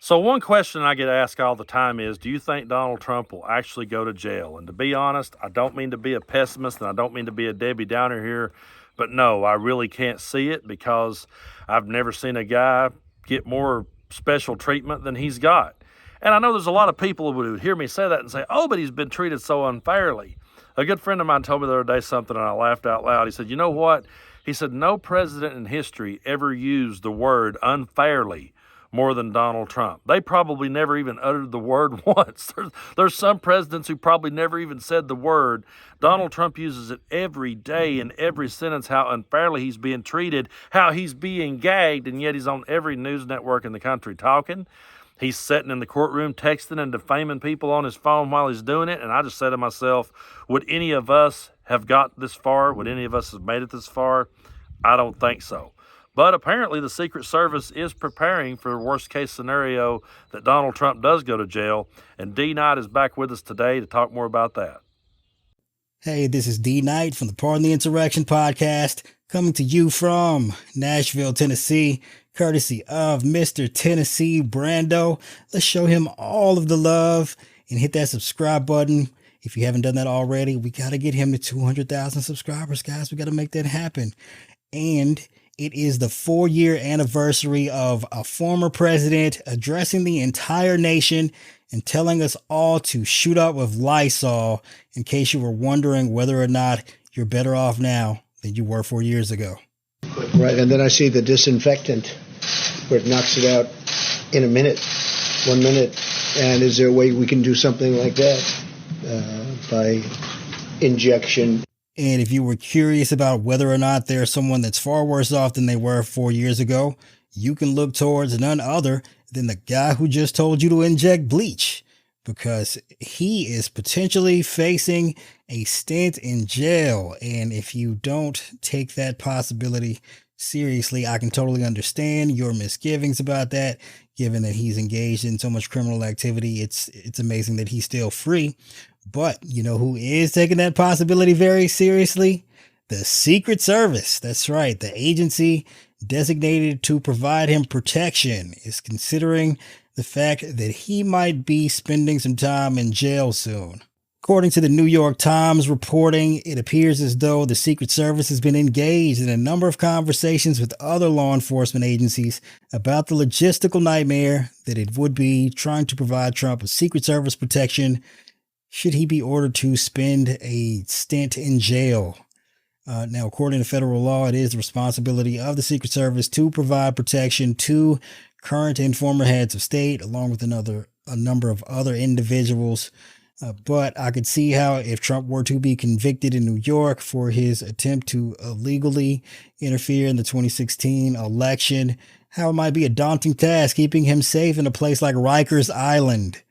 So one question I get asked all the time is, do you think Donald Trump will actually go to jail? And to be honest, I don't mean to be a pessimist and I don't mean to be a Debbie Downer here, but no, I really can't see it because I've never seen a guy get more special treatment than he's got. And I know there's a lot of people who would hear me say that and say, oh, but he's been treated so unfairly. A good friend of mine told me the other day something and I laughed out loud. He said, you know what? He said, no president in history ever used the word unfairly more than Donald Trump. They probably never even uttered the word once. There's some presidents who probably never even said the word. Donald Trump uses it every day in every sentence, how unfairly he's being treated, how he's being gagged, and yet he's on every news network in the country talking. He's sitting in the courtroom texting and defaming people on his phone while he's doing it. And I just say to myself, would any of us have got this far? Would any of us have made it this far? I don't think so. But apparently the Secret Service is preparing for the worst case scenario that Donald Trump does go to jail. And D Knight is back with us today to talk more about that. Hey, this is D Knight from the Pardon the Insurrection podcast, coming to you from Nashville, Tennessee, courtesy of Mr. Tennessee Brando. Let's show him all of the love and hit that subscribe button. If you haven't done that already, we got to get him to 200,000 subscribers, guys. We got to make that happen. And it is the 4-year anniversary of a former president addressing the entire nation and telling us all to shoot up with Lysol, in case you were wondering whether or not you're better off now than you were 4 years ago. Right, and then I see the disinfectant where it knocks it out in a minute, 1 minute. And is there a way we can do something like that by injection? And if you were curious about whether or not there's someone that's far worse off than they were 4 years ago, you can look towards none other than the guy who just told you to inject bleach, because he is potentially facing a stint in jail. And if you don't take that possibility seriously, I can totally understand your misgivings about that, given that he's engaged in so much criminal activity. It's amazing that he's still free. But you know who is taking that possibility very seriously? The Secret Service. That's right. The agency designated to provide him protection is considering the fact that he might be spending some time in jail soon. According to the New York Times reporting, it appears as though the Secret Service has been engaged in a number of conversations with other law enforcement agencies about the logistical nightmare that it would be trying to provide Trump with Secret Service protection should he be ordered to spend a stint in jail. Now, according to federal law, it is the responsibility of the Secret Service to provide protection to current and former heads of state, along with a number of other individuals. But I could see how if Trump were to be convicted in New York for his attempt to illegally interfere in the 2016 election, how it might be a daunting task keeping him safe in a place like Rikers Island.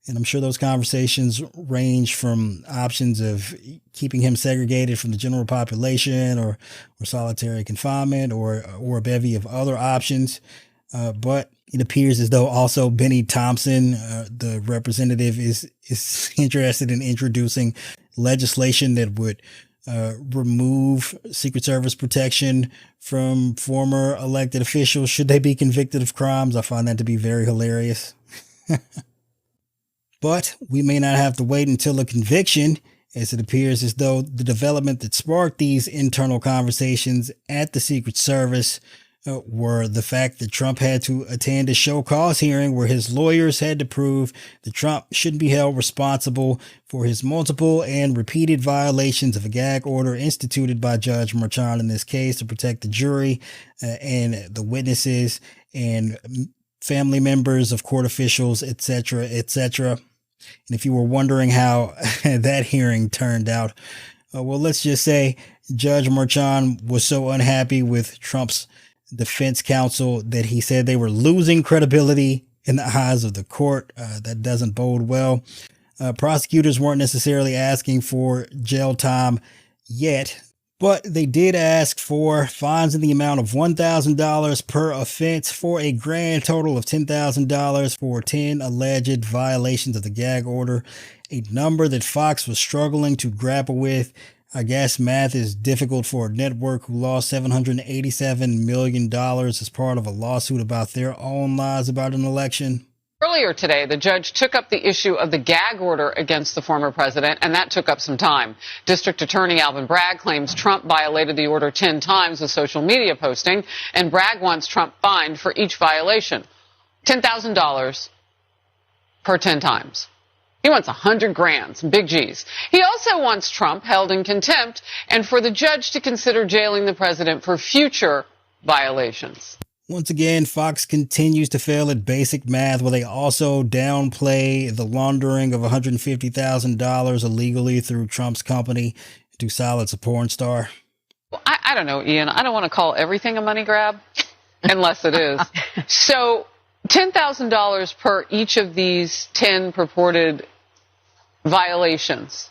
And I'm sure those conversations range from options of keeping him segregated from the general population or solitary confinement or a bevy of other options. But it appears as though also Benny Thompson, the representative, is interested in introducing legislation that would remove Secret Service protection from former elected officials should they be convicted of crimes. I find that to be very hilarious. But we may not have to wait until a conviction, as it appears as though the development that sparked these internal conversations at the Secret Service were the fact that Trump had to attend a show cause hearing where his lawyers had to prove that Trump shouldn't be held responsible for his multiple and repeated violations of a gag order instituted by Judge Merchan in this case to protect the jury and the witnesses and family members of court officials, etc., etc. And if you were wondering how that hearing turned out, well, let's just say Judge Merchan was so unhappy with Trump's defense counsel that he said they were losing credibility in the eyes of the court. That doesn't bode well. Prosecutors weren't necessarily asking for jail time yet, but they did ask for fines in the amount of $1,000 per offense for a grand total of $10,000 for 10 alleged violations of the gag order, a number that Fox was struggling to grapple with. I guess math is difficult for a network who lost $787 million as part of a lawsuit about their own lies about an election. Earlier today, the judge took up the issue of the gag order against the former president, and that took up some time. District Attorney Alvin Bragg claims Trump violated the order 10 times with social media posting, and Bragg wants Trump fined for each violation. $10,000 per 10 times. He wants 100 grand, some big G's. He also wants Trump held in contempt and for the judge to consider jailing the president for future violations. Once again, Fox continues to fail at basic math, where they also downplay the laundering of $150,000 illegally through Trump's company to silence a porn star. Well, I don't know, Ian. I don't want to call everything a money grab, unless it is. So $10,000 per each of these 10 purported violations.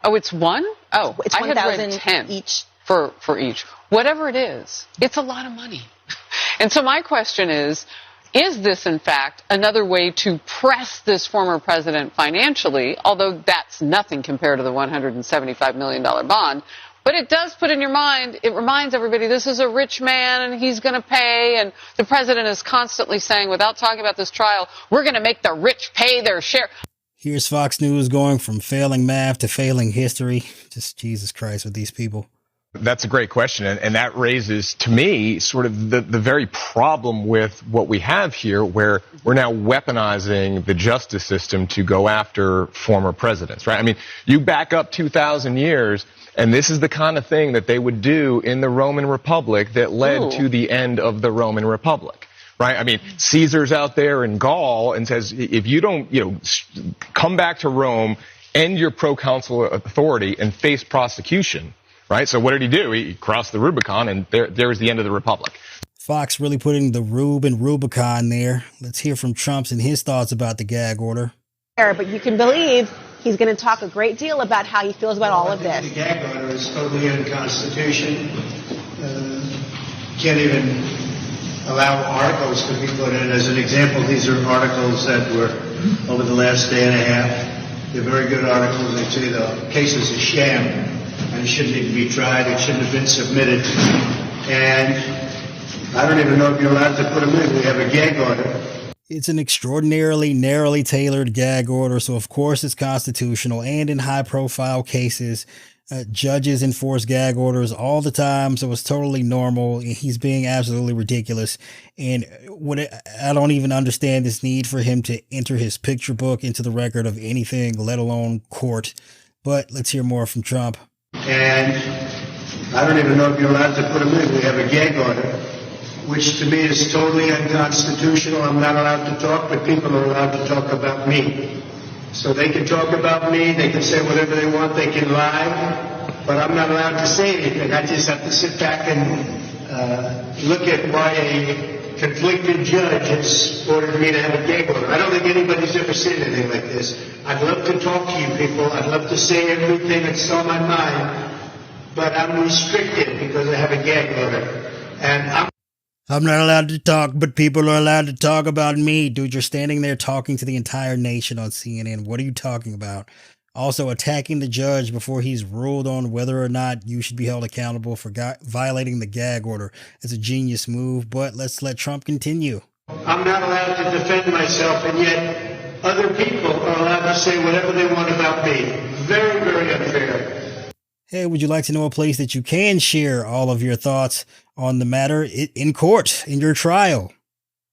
Oh, it's one? Oh, it's I had read 1,000 10 each. For each. Whatever it is, it's a lot of money. And so my question is this in fact another way to press this former president financially, although that's nothing compared to the $175 million bond. But it does put in your mind, it reminds everybody this is a rich man and he's going to pay. And the president is constantly saying, without talking about this trial, we're going to make the rich pay their share. Here's Fox News going from failing math to failing history. Just Jesus Christ with these people. That's a great question, and that raises, to me, sort of the very problem with what we have here, where we're now weaponizing the justice system to go after former presidents, right? I mean, you back up 2,000 years, and this is the kind of thing that they would do in the Roman Republic that led to the end of the Roman Republic, right? I mean, Caesar's out there in Gaul and says, if you don't, come back to Rome, end your proconsular authority, and face prosecution. Right, so what did he do? He crossed the Rubicon, and there was the end of the Republic. Fox really putting the Rube and Rubicon there. Let's hear from Trump's and his thoughts about the gag order. But you can believe he's going to talk a great deal about how he feels about all of this. The gag order is totally unconstitutional. Can't even allow articles to be put in. As an example, these are articles that were over the last day and a half. They're very good articles. They say the case is a sham. And it shouldn't even be tried. It shouldn't have been submitted. And I don't even know if you're allowed to put them in. We have a gag order. It's an extraordinarily narrowly tailored gag order, so of course it's constitutional. And in high-profile cases, judges enforce gag orders all the time, so it's totally normal. He's being absolutely ridiculous. And I don't even understand this need for him to enter his picture book into the record of anything, let alone court. But let's hear more from Trump. And I don't even know if you're allowed to put them in. We have a gag order, which to me is totally unconstitutional. I'm not allowed to talk, but people are allowed to talk about me. So they can talk about me, they can say whatever they want, they can lie, but I'm not allowed to say anything. I just have to sit back and look at why a conflicted judge has ordered me to have a gag order. I don't think anybody's ever seen anything like this. I'd love to talk to you people. I'd love to say everything that's on my mind, but I'm restricted because I have a gag order. And I'm not allowed to talk, but people are allowed to talk about me. Dude, you're standing there talking to the entire nation on CNN. What are you talking about? Also attacking the judge before he's ruled on whether or not you should be held accountable for violating the gag order. It's a genius move, but let's let Trump continue. I'm not allowed to defend myself, and yet other people are allowed to say whatever they want about me. Very, very unfair. Hey, would you like to know a place that you can share all of your thoughts on the matter in court, in your trial?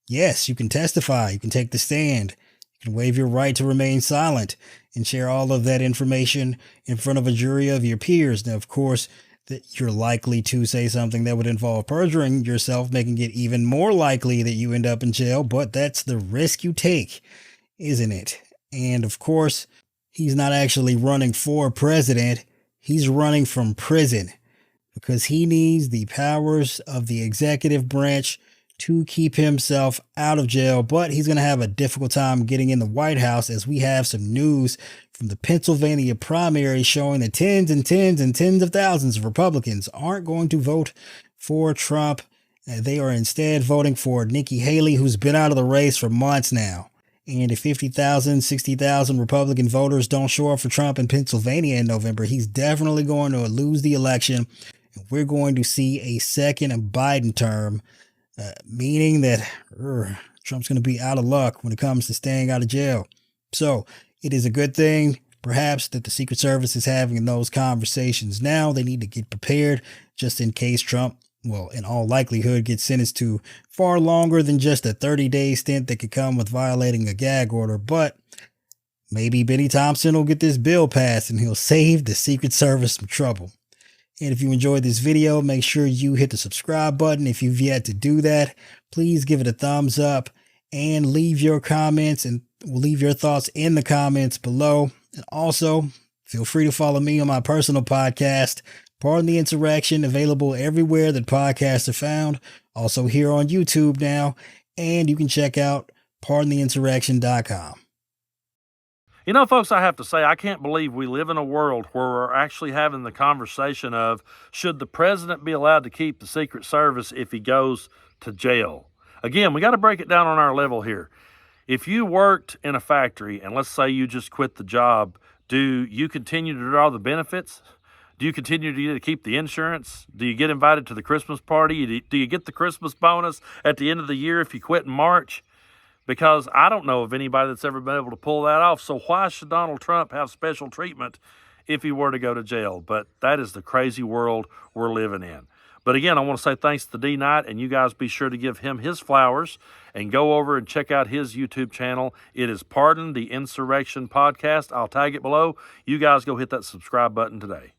Yes, you can testify. You can take the stand. You can waive your right to remain silent and share all of that information in front of a jury of your peers. Now, of course, that you're likely to say something that would involve perjuring yourself, making it even more likely that you end up in jail. But that's the risk you take, isn't it? And of course, he's not actually running for president. He's running from prison because he needs the powers of the executive branch to keep himself out of jail. But he's going to have a difficult time getting in the White House, as we have some news from the Pennsylvania primary showing that tens and tens and tens of thousands of Republicans aren't going to vote for Trump. They are instead voting for Nikki Haley, who's been out of the race for months now. And if 50,000, 60,000 Republican voters don't show up for Trump in Pennsylvania in November, he's definitely going to lose the election. And we're going to see a second Biden term, meaning that Trump's going to be out of luck when it comes to staying out of jail. So it is a good thing, perhaps, that the Secret Service is having those conversations now. They need to get prepared just in case Trump, well, in all likelihood, gets sentenced to far longer than just a 30-day stint that could come with violating a gag order. But maybe Benny Thompson will get this bill passed and he'll save the Secret Service some trouble. And if you enjoyed this video, make sure you hit the subscribe button. If you've yet to do that, please give it a thumbs up and leave your comments, and we'll leave your thoughts in the comments below. And also, feel free to follow me on my personal podcast, Pardon the Insurrection, available everywhere that podcasts are found. Also here on YouTube now, and you can check out pardontheinsurrection.com. You know, folks, I have to say, I can't believe we live in a world where we're actually having the conversation of, should the president be allowed to keep the Secret Service if he goes to jail? Again, we got to break it down on our level here. If you worked in a factory and let's say you just quit the job, do you continue to draw the benefits? Do you continue to keep the insurance? Do you get invited to the Christmas party? Do you get the Christmas bonus at the end of the year if you quit in March? Because I don't know of anybody that's ever been able to pull that off. So why should Donald Trump have special treatment if he were to go to jail? But that is the crazy world we're living in. But again, I want to say thanks to D Knight, and you guys be sure to give him his flowers and go over and check out his YouTube channel. It is Pardon the Insurrection Podcast. I'll tag it below. You guys go hit that subscribe button today.